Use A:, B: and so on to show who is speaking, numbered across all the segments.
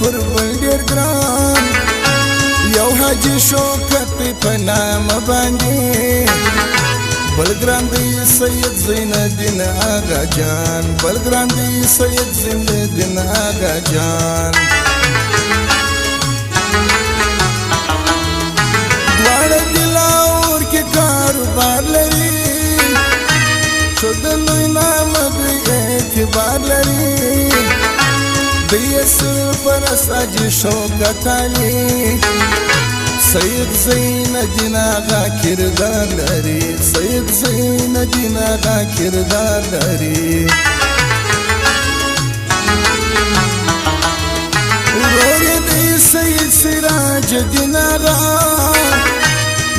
A: پر بل ډیر ګران یو حاجی شوکت په نام باندې بل ګران دی سید زین الدین آغا جان بل ګران دی سید زین الدین آغا جان دواړه دلاور کې کاروبار لري شد لوی نام دوی اعتبار لري دی صرف رساجی شوکت علی سید زین الدین آغا کردار لري سید زین الدین آغا کردار لري ورور دی سید سراج الدین آغا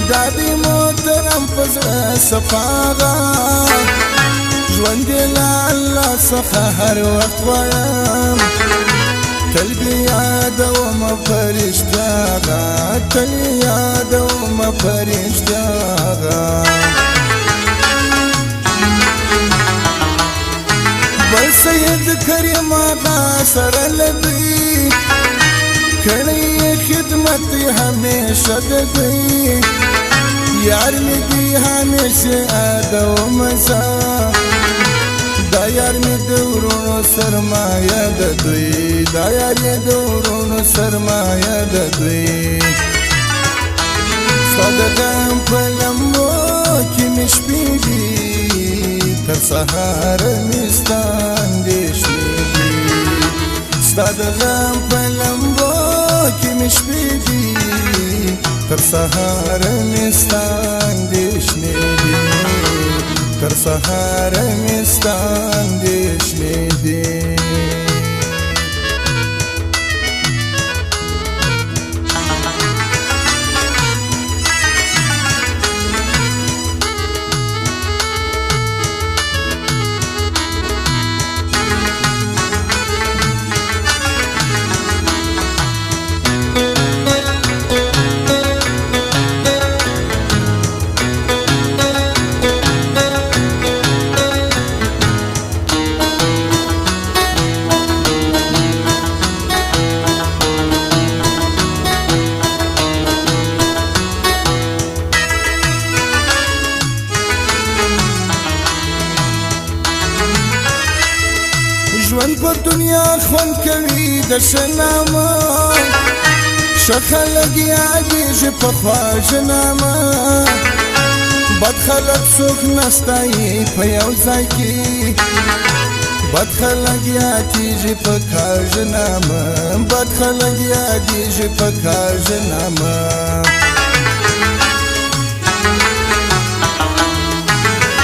A: دادی محترم پزړه صفا آغا ژوند له الله څخه هر وخت وایم تل یادوم فرشته آغا تل یادوم فرشته آغا بل سید کریم آغا سره لدی کړی خدمت همیشه ددی یار می دی همیشه ادوم زه دا یار می دورونو سرمایه د دوی دا یار می دورونو سرمایه د دوی صدقم په لمبو کې مې شپې دي تر سهار مې ستا اندېښنې دي صدقم په لمبو کې مې شپې دي تر سهار مې ستا اندېښنې دي تر سهار مې ستا اندېښنې دي ژوند په دنیا خوند کوي د ښه نامه ښه خلک یادېږي په خواږه نامه بد خلک څوک نه ستایي په یو ځای کې بد خلک یادېږي په کاږه نامه بد خلک یادېږي په کاږه نامه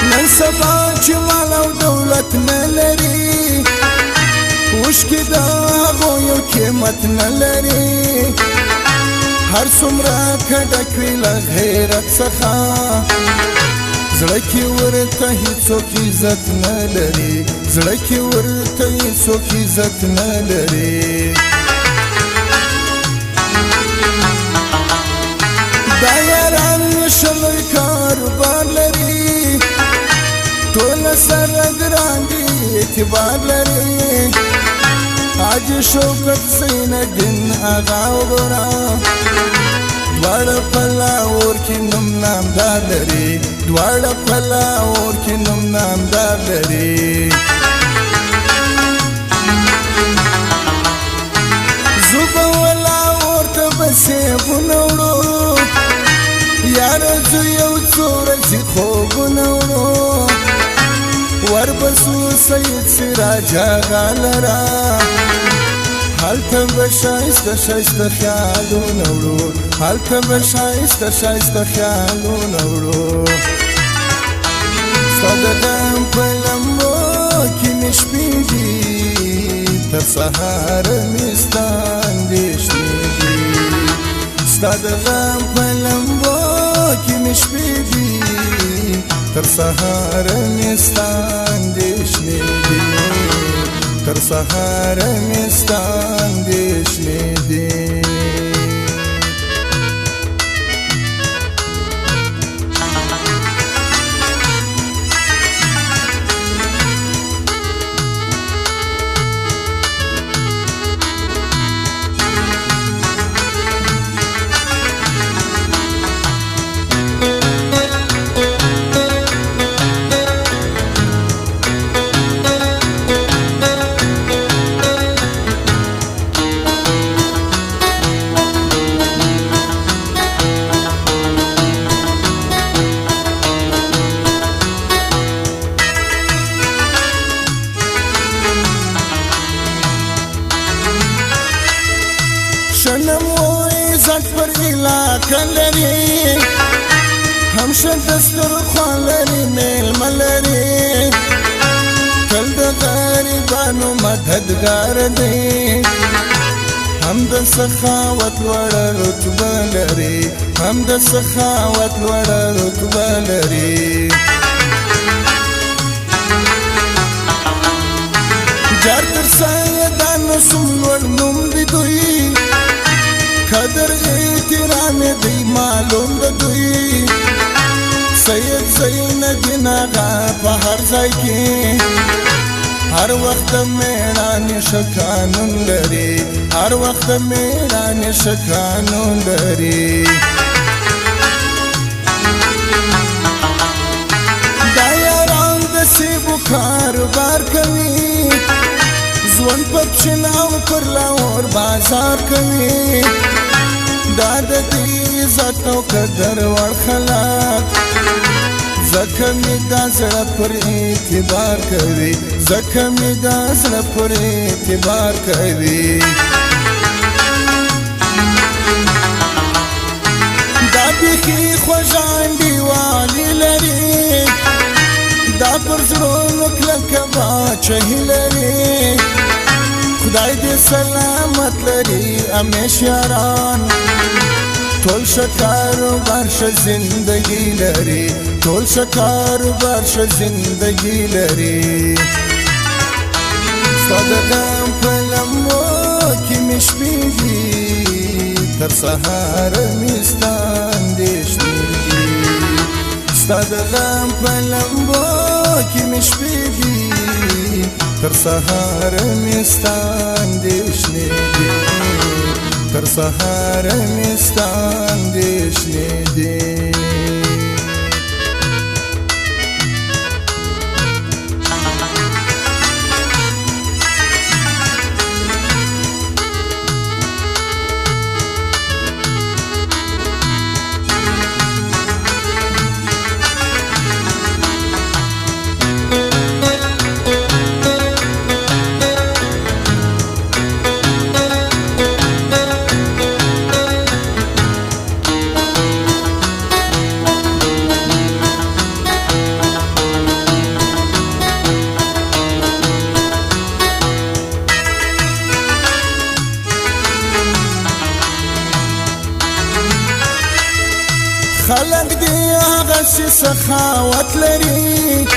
A: نن سبا چې مال او دولت نه لري اوښکې د هغو یو قیمت نه لري هر څومره که ډک وي له غیرت څخه زړه کې ورته هېڅوک عزت نه لري زړه کې ورته هېڅوک عزت نه لري دا یاران ښه لوی کاروبار لري ټوله سره ګران دي اعتبار لري حاجی شوکت زین الدین آغا وګوره دواړه په لاهور کې نوم نامدار لري دواړه په لاهور کې نوم نامدار لري زه به ولاور ته به سیبونه وړو یاره زه یو څو ورځې خوبونه وړو وربسو سید سراج آغا لرا هلته به ښایسته ښایسته خیالونه وړو هلته به ښایسته ښایسته خیالونه وړو ستا د غم په لمبو کې مې شپې دي تر سهار مې ستا اندېښنې دي ستا د غم په لمبو کې مې شپې دي تر سهار مې ستا اندېښنې دي تر سهار مې ستا اندېښنې دي شنم و عزت پر علاقه لري همشه دسترخوان لري میلمه لري تل د غریبانو مددګار دی هم د سخاوت لوړه رتبه لري هم د سخاوت لوړه رتبه لري جار تر سیدانو سملوړ نوم دی دوی قدر احترام دی معلوم د دوی سید زین الدین آغا په هر ځای کې هر وخت میړانې ښه قانون لري هر وخت میړانې ښه قانون لري دا یاران د سیبو کاروبار کوي ژوند په چناو پر لاهور بازار کوي دا د دې عزت او قدر وړ خلک ځکه مې دا زړه پر اعتبار کوي ځکه مې دا زړه پر اعتبار کوي دا بیخي خوږه انډیوالي لري دا پر زړونو کلکه باچهي لري خدای دې سلامت لري همیش یاران ټول ښه کاروبار ښه زندګي لري ټول ښه کاروبار ښه زندګي لري ستا د غم په لمبو کې مې شپې دي تر سهاره مې ستا اندېښنې دي ستا د غم په لمبو کې مې شپې دي تر سهاره مې ستا اندېښنې دي تر سهاره مې ستا اندېښنې دي خلق دی هغسې سخاوت لري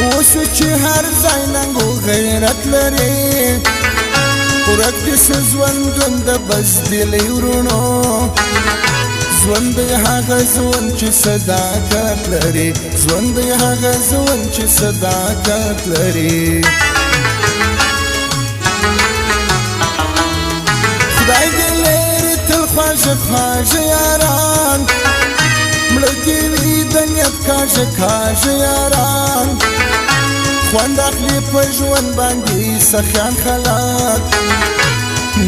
A: اوس چې هر ځای ننګ و غیرت لري ورک دې سه ژوندون د بزدلۍ ورونو ژوند دی هغه ژوند چې صداقت لري ژوند دی هغه ژوند چې صداقت لري خدای دې لري تل خواږه خواږه یاران مړه دې وي د نیت کاږه کاږه یاران خوند اخلي په ژوند باندې سخیان خلک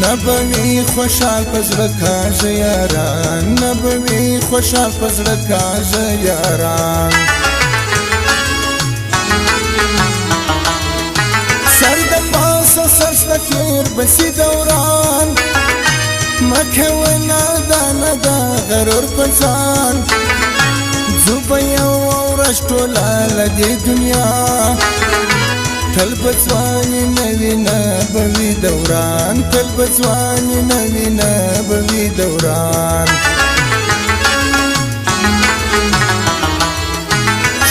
A: نه به وي خوشحال په زړه کاږه یاران نه به وي خوشحال په زړه کاږه یاران سر د پاسه سر شته تېر بسي دوران مه کوه نادانه دا غرور په ځان ځو به یوه ورځ ټوله له دې دنیا تل به ځواني نه وي نه به وي دوران تل به ځواني نه وي نه به وي دوران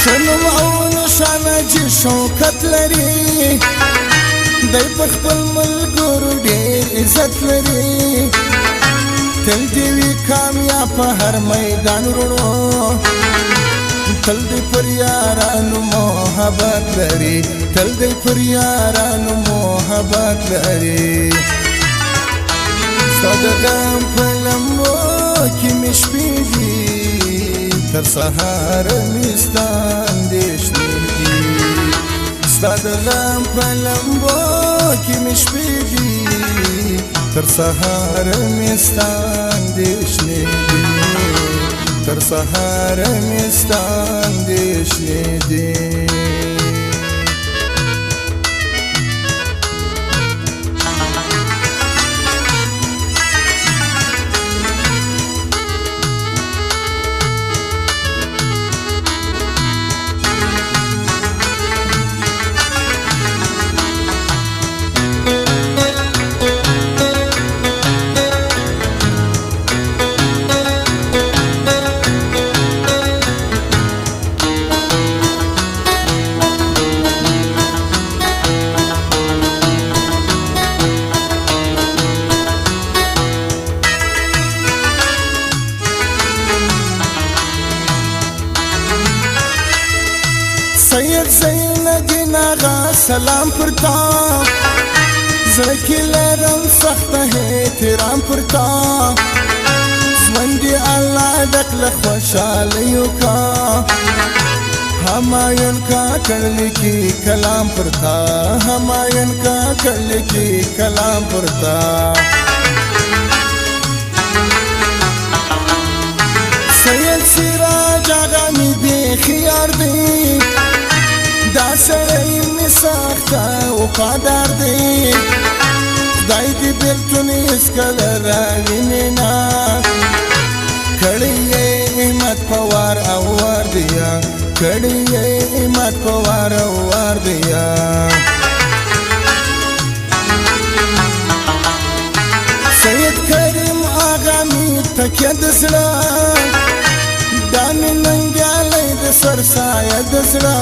A: ښه نوم او نښانه چې شوکت لري دی په خپل ملګرو ډېر عزت لري تل دې وي کامیاب په هر میدان ورونو تل دې پر یارانو محبت لري تل دې پر یارانو محبت لري ستا د غم په لمبو کې مې شپې دي تر سهاره مې ستا اندېښنې دي ستا د غم په لمبو کې مې شپې دي تر سهاره مې ستا اندېښنې دي تر سهاره مې ستا اندېښنې دي کلام پرتا زړه کې لرم سخته احترام پرتا ژوندي الله ډک له خوشحالیو کا همایون کا کر لکھی کلام پرتا همایون کا کر لکھی کلام پرتا سید سراج آغا می بیخیار دی دا سړی می سخته وفادار دی خدای دې بیلتون هېڅکله راوینې نه کړی یې همت په وار او وار دیا کړی یې همت په وار او وار دیا سید کریم آغا می تکیه د زړه دا مې ننګیالی د سر سایه د زړه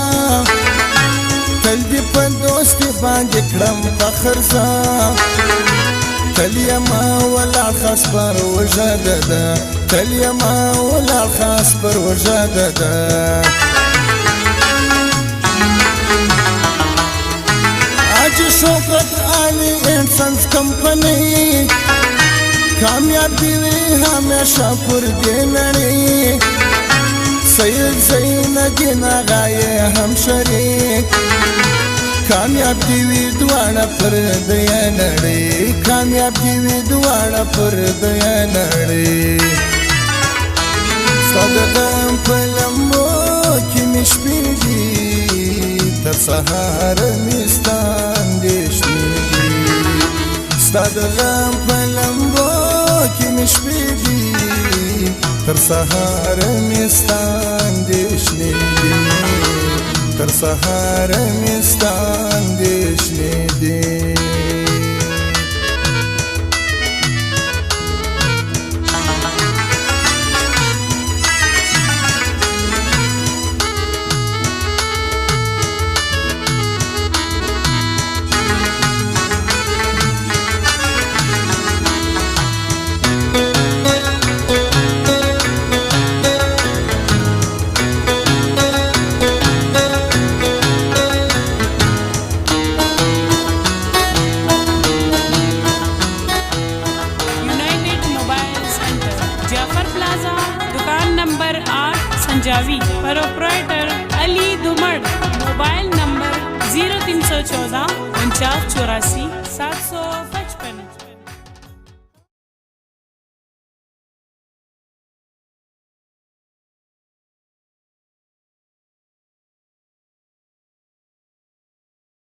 A: تل دې په دوستي باندې کړم فخر زه تل یما ولاړ خاص پر وژه ده تل یما ولاړ خاص پر وژه ده آج شوکت علی انسانس کمپنی کامیاب دی وی ہمیشہ پر دې نړۍ سید زین الدین آغا یې هم شریک کامیاب دی وی دواړه پر دې نړۍ کامیاب دی وی دواړه پر دې نړۍ ستا د غم په لمبو کې مې شپې دي تر سهار مې ستا اندېښنې دي ستا د غم په لمبو کې مې شپې دي تر سهار مې ستا اندېښنې دي تر سهار مې ستا اندېښنې دي
B: संजावी प्रोप्राइटर अली दुमड़ mobile number 0314 49 84 700